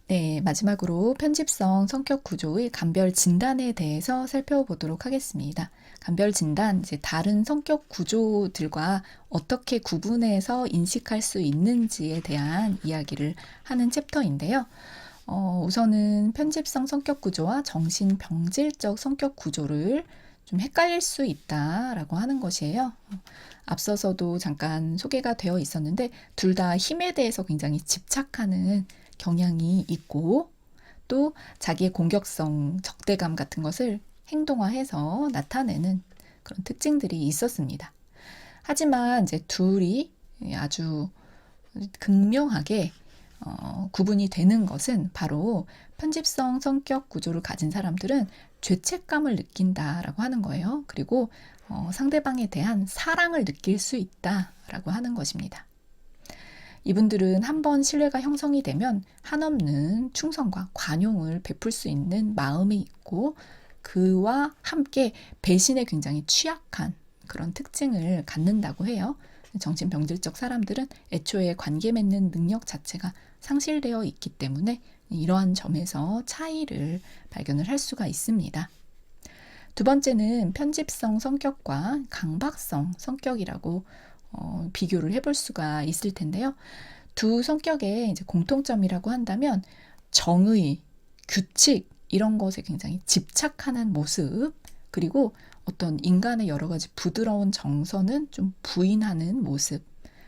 네, 마지막으로 편집성 성격 구조의 감별 진단에 대해서 살펴보도록 하겠습니다. 감별 진단, 이제 다른 성격 구조들과 어떻게 구분해서 인식할 수 있는지에 대한 이야기를 하는 챕터인데요. 우선은 편집성 성격 구조와 정신병질적 성격 구조를 좀 헷갈릴 수 있다라고 하는 것이에요. 앞서서도 잠깐 소개가 되어 있었는데 둘 다 힘에 대해서 굉장히 집착하는 경향이 있고 또 자기의 공격성, 적대감 같은 것을 행동화해서 나타내는 그런 특징들이 있었습니다. 하지만 이제 둘이 아주 극명하게 구분이 되는 것은 바로 편집성 성격 구조를 가진 사람들은 죄책감을 느낀다라고 하는 거예요. 그리고 상대방에 대한 사랑을 느낄 수 있다라고 하는 것입니다. 이분들은 한번 신뢰가 형성이 되면 한없는 충성과 관용을 베풀 수 있는 마음이 있고 그와 함께 배신에 굉장히 취약한 그런 특징을 갖는다고 해요. 정신병질적 사람들은 애초에 관계 맺는 능력 자체가 상실되어 있기 때문에 이러한 점에서 차이를 발견을 할 수가 있습니다. 두 번째는 편집성 성격과 강박성 성격이라고 비교를 해볼 수가 있을 텐데요. 두 성격의 이제 공통점이라고 한다면 정의, 규칙 이런 것에 굉장히 집착하는 모습, 그리고 어떤 인간의 여러 가지 부드러운 정서는 좀 부인하는 모습,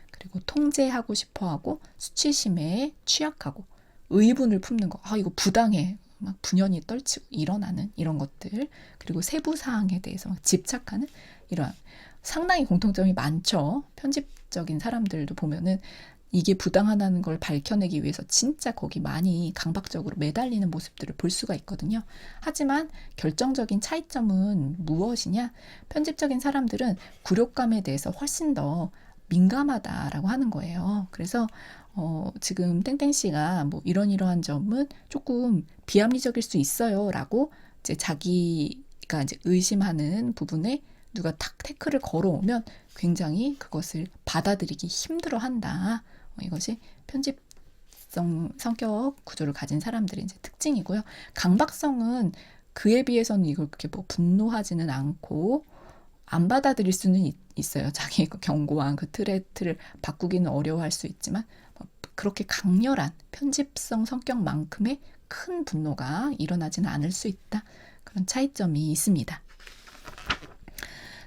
그리고 통제하고 싶어하고 수치심에 취약하고 의분을 품는 거, 이거 부당해, 막 분연히 떨치고 일어나는 이런 것들, 그리고 세부 사항에 대해서 막 집착하는 이런 상당히 공통점이 많죠. 편집적인 사람들도 보면은 이게 부당하다는 걸 밝혀내기 위해서 진짜 거기 많이 강박적으로 매달리는 모습들을 볼 수가 있거든요. 하지만 결정적인 차이점은 무엇이냐? 편집적인 사람들은 굴욕감에 대해서 훨씬 더 민감하다라고 하는 거예요. 그래서 지금 땡땡씨가 뭐 이러한 점은 조금 비합리적일 수 있어요 라고 이제 자기가 이제 의심하는 부분에 누가 탁 태클을 걸어오면 굉장히 그것을 받아들이기 힘들어 한다. 이것이 편집성 성격 구조를 가진 사람들의 이제 특징이고요. 강박성은 그에 비해서는 이걸 그렇게 뭐 분노하지는 않고 안 받아들일 수는 있어요. 자기의 견고한 그 틀을 바꾸기는 어려워할 수 있지만 그렇게 강렬한 편집성 성격만큼의 큰 분노가 일어나지는 않을 수 있다. 그런 차이점이 있습니다.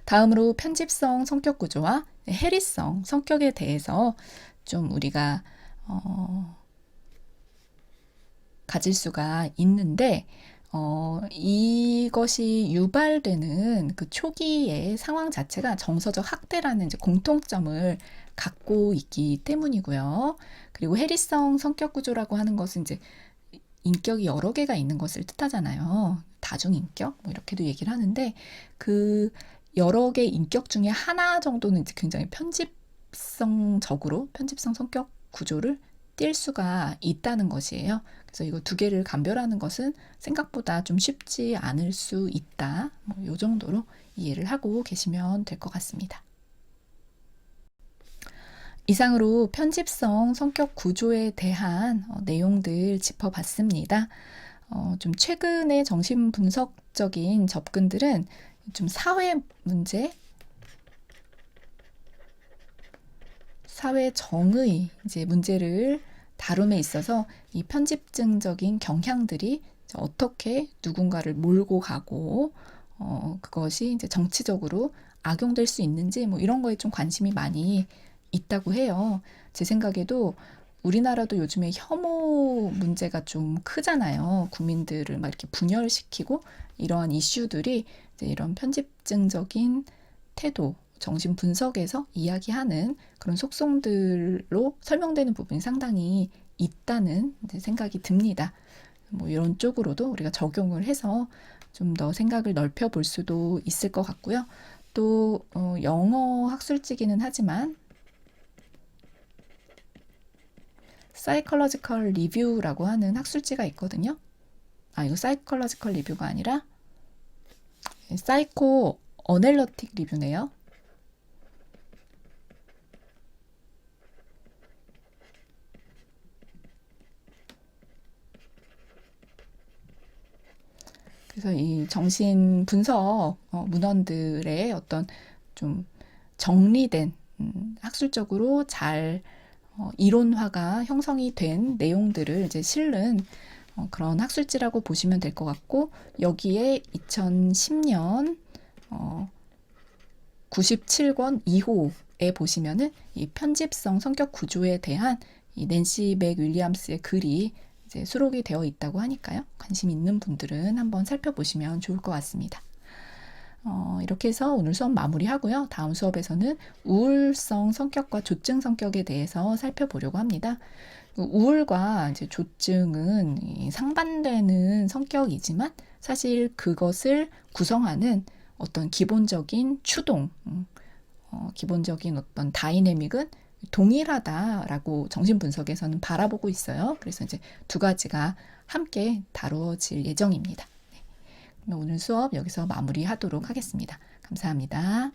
다음으로 편집성 성격 구조와 해리성 성격에 대해서 좀 우리가 가질 수가 있는데 이것이 유발되는 그 초기의 상황 자체가 정서적 학대라는 이제 공통점을 갖고 있기 때문이고요. 그리고 해리성 성격 구조라고 하는 것은 이제 인격이 여러 개가 있는 것을 뜻하잖아요. 다중인격 뭐 이렇게도 얘기를 하는데 그 여러 개의 인격 중에 하나 정도는 이제 굉장히 편집성 성격 구조를 띌 수가 있다는 것이에요. 그래서 이거 두 개를 감별하는 것은 생각보다 좀 쉽지 않을 수 있다. 이 정도로 이해를 하고 계시면 될 것 같습니다. 이상으로 편집성 성격 구조에 대한 내용들 짚어봤습니다. 좀 최근의 정신분석적인 접근들은 좀 사회 문제, 사회 정의 이제 문제를 다룸에 있어서 이 편집증적인 경향들이 어떻게 누군가를 몰고 가고 그것이 이제 정치적으로 악용될 수 있는지 뭐 이런 거에 좀 관심이 많이 있다고 해요. 제 생각에도 우리나라도 요즘에 혐오 문제가 좀 크잖아요. 국민들을 막 이렇게 분열시키고 이러한 이슈들이 이제 이런 편집증적인 태도, 정신 분석에서 이야기하는 그런 속성들로 설명되는 부분이 상당히 있다는 생각이 듭니다. 뭐 이런 쪽으로도 우리가 적용을 해서 좀 더 생각을 넓혀 볼 수도 있을 것 같고요. 또 영어 학술지기는 하지만 사이컬러지컬 리뷰라고 하는 학술지가 있거든요. 이거 사이컬러지컬 리뷰가 아니라 사이코 어널리틱 리뷰네요. 그래서 이 정신 분석 문헌들의 어떤 좀 정리된 학술적으로 잘 이론화가 형성이 된 내용들을 이제 실는 그런 학술지라고 보시면 될 것 같고, 여기에 2010년 97권 2호에 보시면은 이 편집성 성격 구조에 대한 이 낸시 맥 윌리엄스의 글이 이제 수록이 되어 있다고 하니까요. 관심 있는 분들은 한번 살펴보시면 좋을 것 같습니다. 이렇게 해서 오늘 수업 마무리하고요. 다음 수업에서는 우울성 성격과 조증 성격에 대해서 살펴보려고 합니다. 우울과 이제 조증은 상반되는 성격이지만 사실 그것을 구성하는 어떤 기본적인 추동, 기본적인 어떤 다이내믹은 동일하다라고 정신분석에서는 바라보고 있어요. 그래서 이제 두 가지가 함께 다루어질 예정입니다. 네. 오늘 수업 여기서 마무리하도록 하겠습니다. 감사합니다.